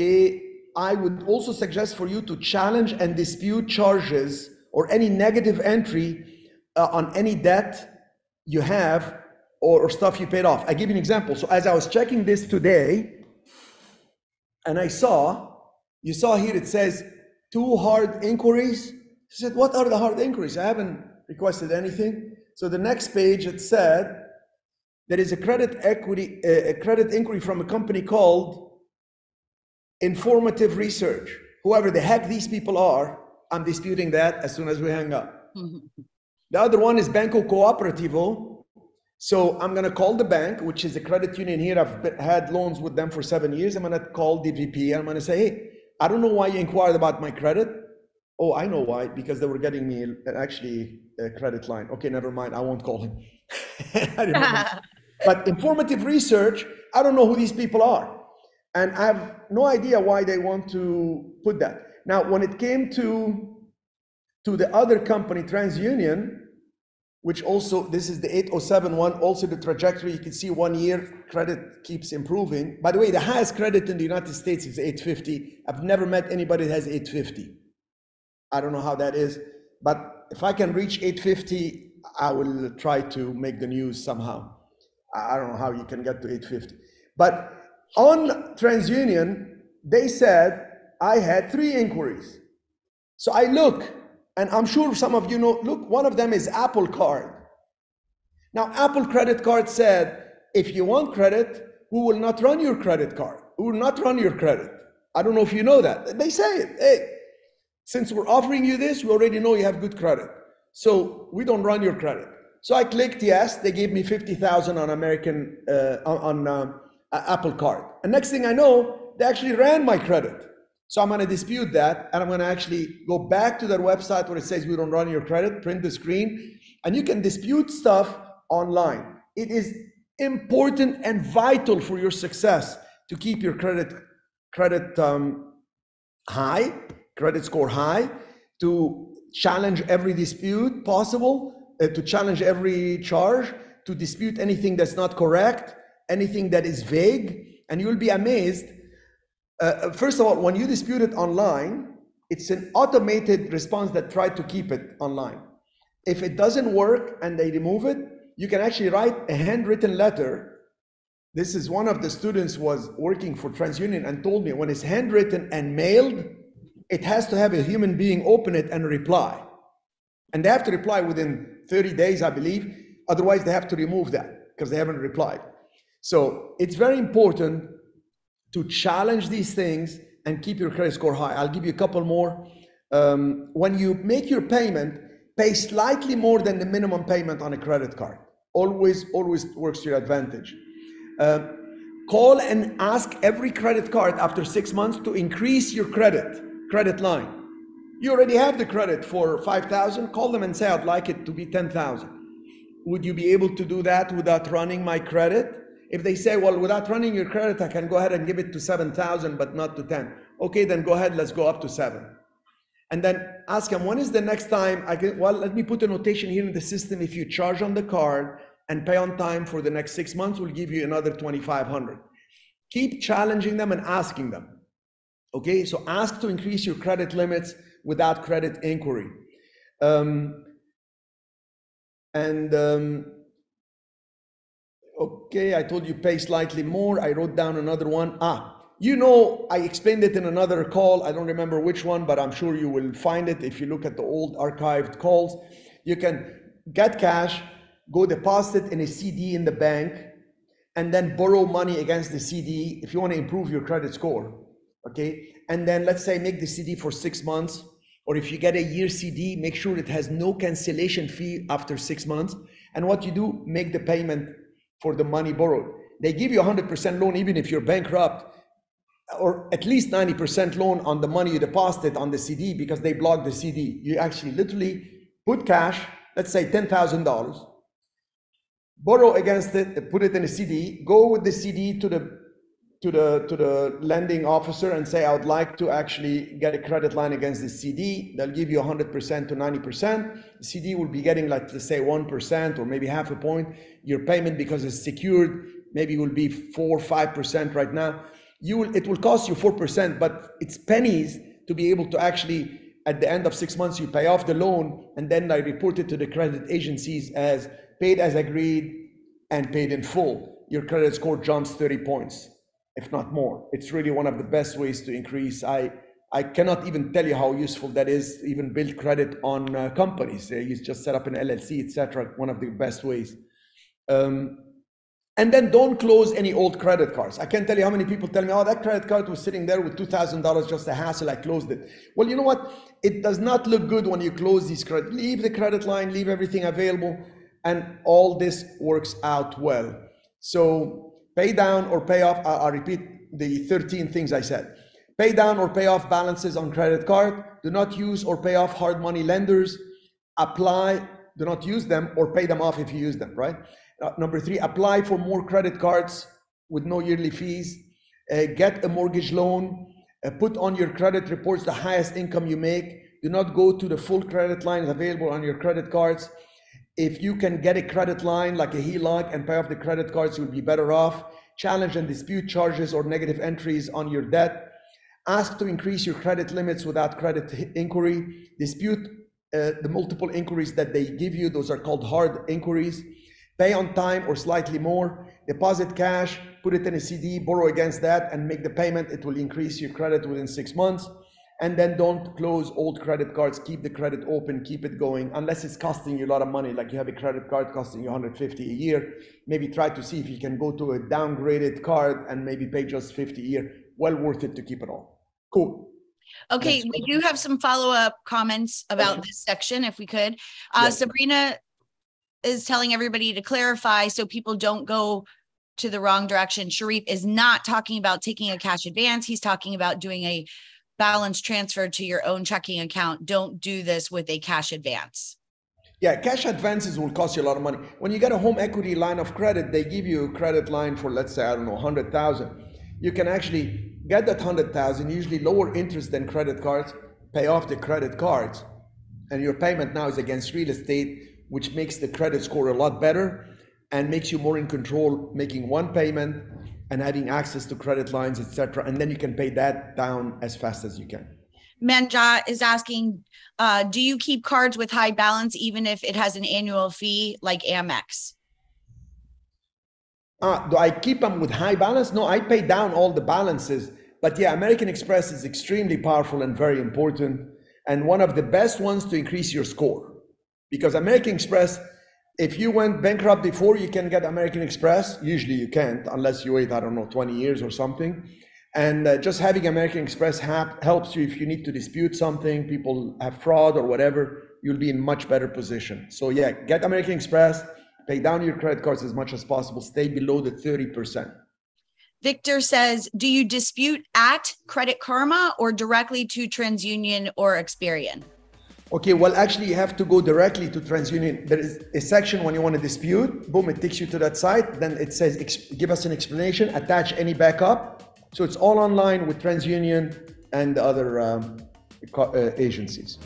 okay, I would also suggest for you to challenge and dispute charges or any negative entry on any debt you have or stuff you paid off. I give you an example. So as I was checking this today, and you saw here it says 2 hard inquiries. I said, what are the hard inquiries? I haven't requested anything. So the next page, it said, there is a credit inquiry from a company called Informative Research. Whoever the heck these people are, I'm disputing that as soon as we hang up. The other one is Banco Cooperativo. So I'm gonna call the bank, which is a credit union here. I've had loans with them for 7 years. I'm gonna call DVP and I'm gonna say, hey, I don't know why you inquired about my credit. Oh, I know why, because they were getting me actually a credit line. Okay, never mind, I won't call him. But Informative Research, I don't know who these people are. And I have no idea why they want to put that. Now, when it came to the other company, Transunion, which also, this is the 807 one, also the trajectory, you can see 1 year credit keeps improving. By the way, the highest credit in the United States is 850. I've never met anybody that has 850. I don't know how that is, but if I can reach 850, I will try to make the news somehow. I don't know how you can get to 850. But on TransUnion, they said I had 3 inquiries. So I look, and I'm sure some of you know, look, one of them is Apple Card. Now, Apple Credit Card said, if you want credit, we will not run your credit card. We will not run your credit. I don't know if you know that. They say it, hey, since we're offering you this, we already know you have good credit. So we don't run your credit. So I clicked yes, they gave me 50,000 on Apple Card. And next thing I know, they actually ran my credit. So I'm gonna dispute that, and I'm gonna actually go back to their website where it says we don't run your credit, print the screen, and you can dispute stuff online. It is important and vital for your success to keep your credit high, credit score high, to challenge every dispute possible, to challenge every charge, to dispute anything that's not correct, anything that is vague, and you'll be amazed. First of all, when you dispute it online, it's an automated response that tried to keep it online. If it doesn't work and they remove it, you can actually write a handwritten letter. This is one of the students was working for TransUnion and told me when it's handwritten and mailed, it has to have a human being open it and reply. And they have to reply within 30 days, I believe. Otherwise, they have to remove that because they haven't replied. So it's very important to challenge these things and keep your credit score high. I'll give you a couple more. When you make your payment, pay slightly more than the minimum payment on a credit card. Always works to your advantage. Call and ask every credit card after 6 months to increase your credit line. You already have the credit for 5,000, call them and say, I'd like it to be 10,000. Would you be able to do that without running my credit? If they say, well, without running your credit, I can go ahead and give it to 7,000, but not to 10. Okay, then go ahead, let's go up to 7. And then ask them, when is the next time I can, well, let me put a notation here in the system. If you charge on the card and pay on time for the next 6 months, we'll give you another 2,500. Keep challenging them and asking them. Okay, so ask to increase your credit limits without credit inquiry. Okay, I told you pay slightly more. I wrote down another one. You know, I explained it in another call. I don't remember which one, but I'm sure you will find it if you look at the old archived calls. You can get cash, go deposit in a CD in the bank, and then borrow money against the CD if you want to improve your credit score. Okay, and then let's say make the CD for 6 months, or if you get a year CD, make sure it has no cancellation fee after 6 months. And what you do, make the payment for the money borrowed. They give you 100% loan even if you're bankrupt, or at least 90% loan on the money you deposited on the CD because they block the CD. You actually literally put cash, let's say $10,000, borrow against it, put it in a CD, go with the CD to the lending officer and say, I would like to actually get a credit line against the CD. They'll give you 100% to 90%. The CD will be getting, like, let's say 1% or maybe half a point. Your payment, because it's secured, maybe will be 4 or 5% right now. it will cost you 4%, but it's pennies to be able to actually, at the end of 6 months, you pay off the loan, and then I report it to the credit agencies as paid as agreed and paid in full. Your credit score jumps 30 points, if not more. It's really one of the best ways to increase. I cannot even tell you how useful that is to even build credit on companies. You just set up an LLC, etc. One of the best ways. And then don't close any old credit cards. I can't tell you how many people tell me, oh, that credit card was sitting there with $2,000, just a hassle, I closed it. Well, you know what? It does not look good when you close these credit. Leave the credit line, leave everything available, and all this works out well. So pay down or pay off, I'll repeat the 13 things I said. Pay down or pay off balances on credit card. Do not use or pay off hard money lenders. Apply, do not use them or pay them off if you use them, right? Number 3, apply for more credit cards with no yearly fees. Get a mortgage loan. Put on your credit reports the highest income you make. Do not go to the full credit lines available on your credit cards. If you can get a credit line like a HELOC and pay off the credit cards, you'll be better off. Challenge and dispute charges or negative entries on your debt. Ask to increase your credit limits without credit inquiry. Dispute the multiple inquiries that they give you. Those are called hard inquiries. Pay on time or slightly more. Deposit cash, put it in a CD, borrow against that, and make the payment. It will increase your credit within 6 months. And then don't close old credit cards. Keep the credit open, keep it going, unless it's costing you a lot of money, like you have a credit card costing you $150 a year. Maybe try to see if you can go to a downgraded card and maybe pay just $50 a year. Well worth it to keep it all. Cool. Okay, we do have some follow-up comments about this section, if we could. Sabrina is telling everybody to clarify so people don't go to the wrong direction. Cherif is not talking about taking a cash advance. He's talking about doing a balance transfer to your own checking account. Don't do this with a cash advance. Yeah, cash advances will cost you a lot of money. When you get a home equity line of credit, they give you a credit line for, let's say, I don't know, 100,000. You can actually get that 100,000, usually lower interest than credit cards, pay off the credit cards, and your payment now is against real estate, which makes the credit score a lot better and makes you more in control, making one payment and having access to credit lines, etc. And then you can pay that down as fast as you can. Manja is asking, do you keep cards with high balance even if it has an annual fee like Amex? Do I keep them with high balance? No, I pay down all the balances. But yeah, American Express is extremely powerful and very important, and one of the best ones to increase your score. Because American Express, if you went bankrupt before, you can get American Express. Usually you can't unless you wait, I don't know, 20 years or something. And just having American Express helps you if you need to dispute something, people have fraud or whatever, you'll be in much better position. So yeah, get American Express, pay down your credit cards as much as possible, stay below the 30%. Victor says, do you dispute at Credit Karma or directly to Transunion or Experian? Okay, well, actually you have to go directly to Transunion. There is a section when you want to dispute, boom, it takes you to that site. Then it says, give us an explanation, attach any backup. So it's all online with Transunion and the other agencies.